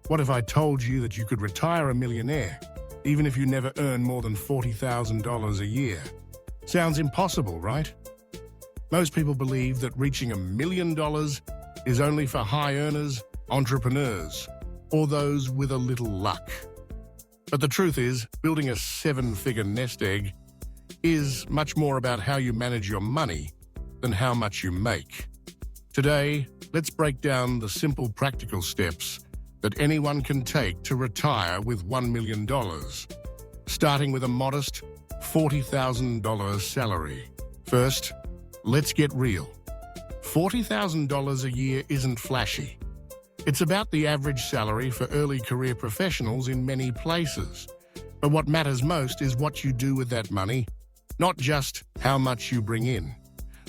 What if I told you that you could retire a millionaire, even if you never earn more than $40,000 a year? Sounds impossible, right? Most people believe that reaching $1 million is only for high earners, entrepreneurs, or those with a little luck. But the truth is, building a seven-figure nest egg is much more about how you manage your money than how much you make. Today, let's break down the simple practical steps that anyone can take to retire with $1 million, starting with a modest $40,000 salary. First, let's get real. $40,000 a year isn't flashy. It's about the average salary for early career professionals in many places. But what matters most is what you do with that money, not just how much you bring in.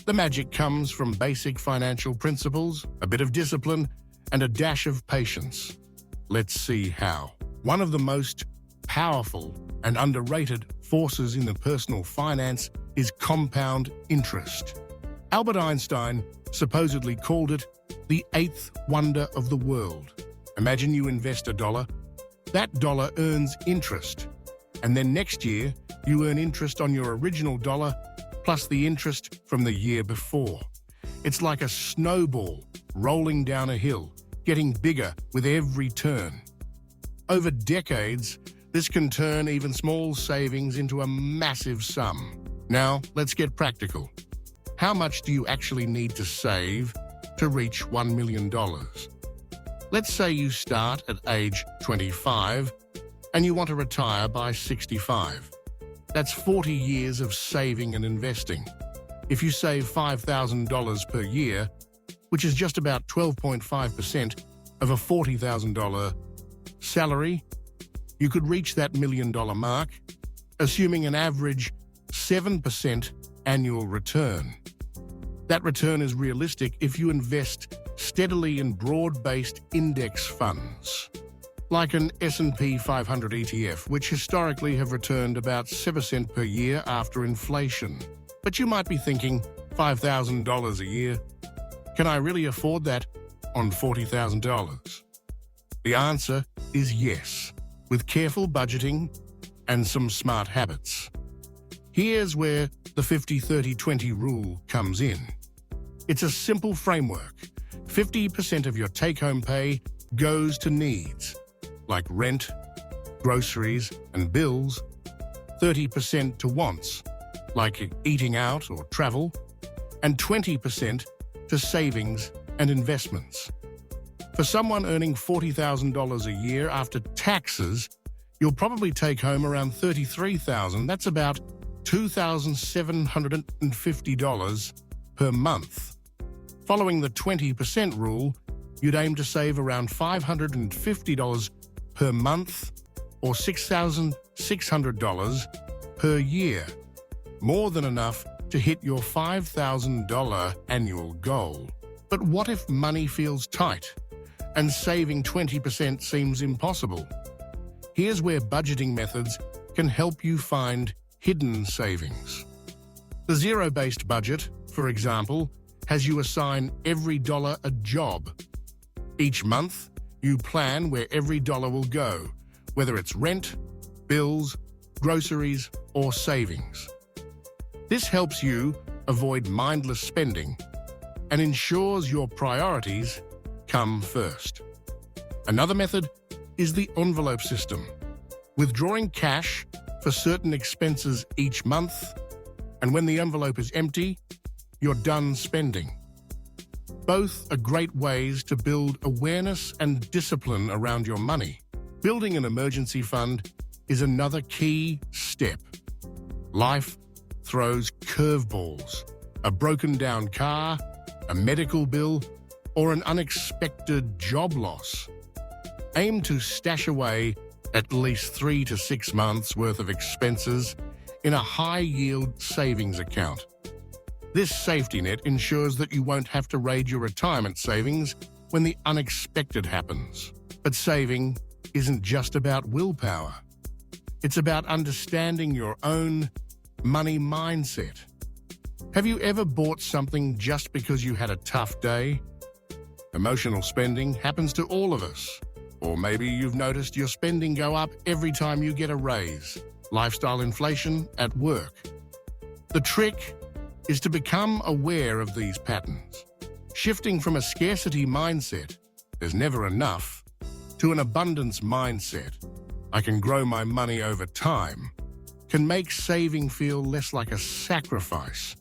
The magic comes from basic financial principles, a bit of discipline, and a dash of patience. Let's see how. One of the most powerful and underrated forces in the personal finance is compound interest. Albert Einstein supposedly called it the eighth wonder of the world. Imagine you invest $1. That dollar earns interest. And then next year, you earn interest on your original dollar plus the interest from the year before. It's like a snowball rolling down a hill, getting bigger with every turn. Over decades, this can turn even small savings into a massive sum. Now, let's get practical. How much do you actually need to save to reach $1 million? Let's say you start at age 25 and you want to retire by 65. That's 40 years of saving and investing. If you save $5,000 per year, which is just about 12.5% of a $40,000 salary, you could reach that $1 million mark, assuming an average 7% annual return. That return is realistic if you invest steadily in broad-based index funds, like an S&P 500 ETF, which historically have returned about 7% per year after inflation. But you might be thinking, $5,000 a year? Can I really afford that on $40,000? The answer is yes, with careful budgeting and some smart habits. Here's where the 50-30-20 rule comes in. It's a simple framework. 50% of your take-home pay goes to needs, like rent, groceries, and bills. 30% to wants, like eating out or travel, and 20% to savings and investments. For someone earning $40,000 a year after taxes, you'll probably take home around $33,000. That's about $2,750 per month. Following the 20% rule, you'd aim to save around $550 per month or $6,600 per year, more than enough to hit your $5,000 annual goal. But what if money feels tight and saving 20% seems impossible? Here's where budgeting methods can help you find hidden savings. The zero-based budget, for example, has you assign every dollar a job. Each month, you plan where every dollar will go, whether it's rent, bills, groceries, or savings. This helps you avoid mindless spending and ensures your priorities come first. Another method is the envelope system, withdrawing cash for certain expenses each month, and when the envelope is empty, you're done spending. Both are great ways to build awareness and discipline around your money. Building an emergency fund is another key step. Life throws curveballs. A broken down car, a medical bill, or an unexpected job loss. Aim to stash away at least 3 to 6 months' worth of expenses in a high-yield savings account. This safety net ensures that you won't have to raid your retirement savings when the unexpected happens. But saving isn't just about willpower. It's about understanding your own money mindset. Have you ever bought something just because you had a tough day? Emotional spending happens to all of us. Or maybe you've noticed your spending go up every time you get a raise. Lifestyle inflation at work. The trick is to become aware of these patterns. Shifting from a scarcity mindset, there's never enough, to an abundance mindset, I can grow my money over time, can make saving feel less like a sacrifice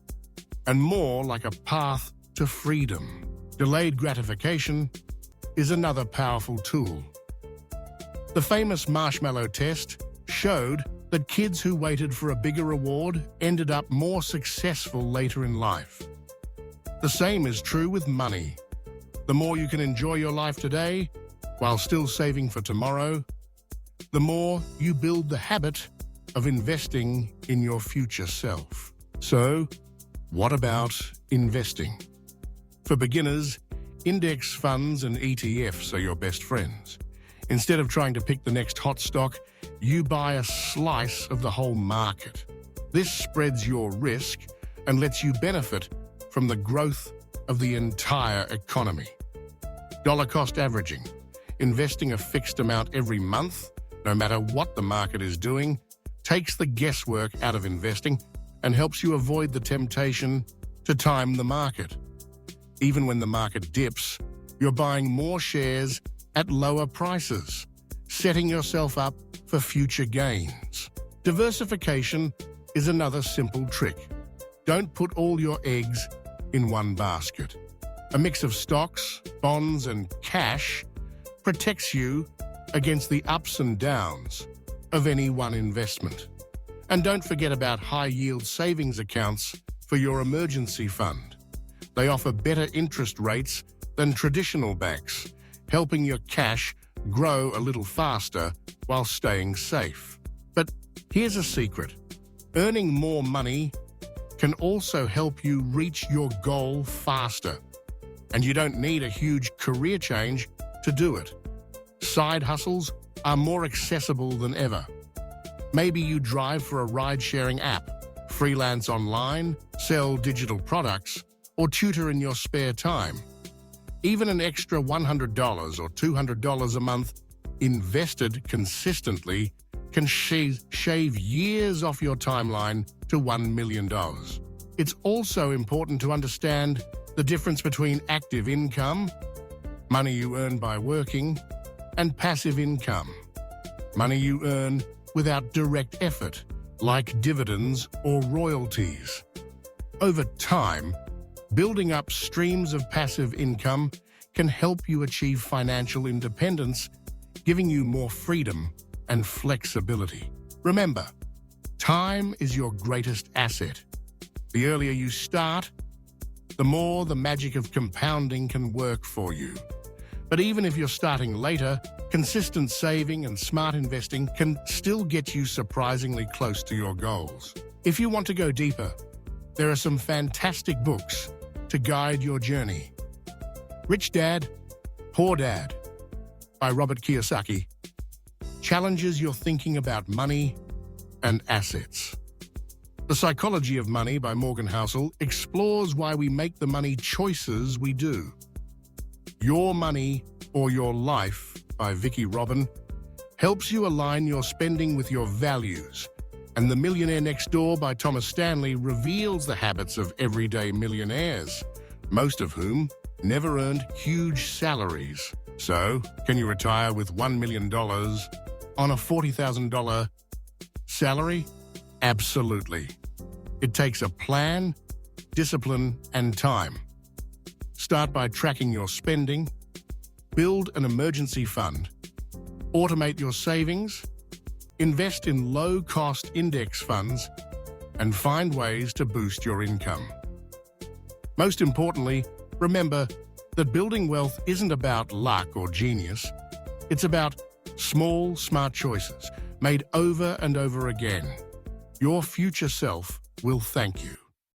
and more like a path to freedom. Delayed gratification is another powerful tool. The famous marshmallow test showed that kids who waited for a bigger reward ended up more successful later in life. The same is true with money. The more you can enjoy your life today while still saving for tomorrow, the more you build the habit of investing in your future self. So, what about investing? For beginners, index funds and ETFs are your best friends. Instead of trying to pick the next hot stock, you buy a slice of the whole market. This spreads your risk and lets you benefit from the growth of the entire economy. Dollar cost averaging. Investing a fixed amount every month, no matter what the market is doing, takes the guesswork out of investing and helps you avoid the temptation to time the market. Even when the market dips, you're buying more shares at lower prices, setting yourself up for future gains. Diversification is another simple trick. Don't put all your eggs in one basket. A mix of stocks, bonds, and cash protects you against the ups and downs of any one investment. And don't forget about high-yield savings accounts for your emergency fund. They offer better interest rates than traditional banks, helping your cash grow a little faster while staying safe. But here's a secret. Earning more money can also help you reach your goal faster. And you don't need a huge career change to do it. Side hustles are more accessible than ever. Maybe you drive for a ride-sharing app, freelance online, sell digital products, or tutor in your spare time. Even an extra $100 or $200 a month invested consistently can shave years off your timeline to $1 million. It's also important to understand the difference between active income, money you earn by working, and passive income, money you earn without direct effort, like dividends or royalties. Over time, building up streams of passive income can help you achieve financial independence, giving you more freedom and flexibility. Remember, time is your greatest asset. The earlier you start, the more the magic of compounding can work for you. But even if you're starting later, consistent saving and smart investing can still get you surprisingly close to your goals. If you want to go deeper, there are some fantastic books to guide your journey. Rich Dad, Poor Dad by Robert Kiyosaki challenges your thinking about money and assets. The Psychology of Money by Morgan Housel explores why we make the money choices we do. Your Money or Your Life by Vicki Robin helps you align your spending with your values. And The Millionaire Next Door by Thomas Stanley reveals the habits of everyday millionaires, most of whom never earned huge salaries. So, can you retire with $1 million on a $40,000 salary? Absolutely. It takes a plan, discipline, and time. Start by tracking your spending, build an emergency fund, automate your savings, invest in low-cost index funds, and find ways to boost your income. Most importantly, remember that building wealth isn't about luck or genius. It's about small, smart choices made over and over again. Your future self will thank you.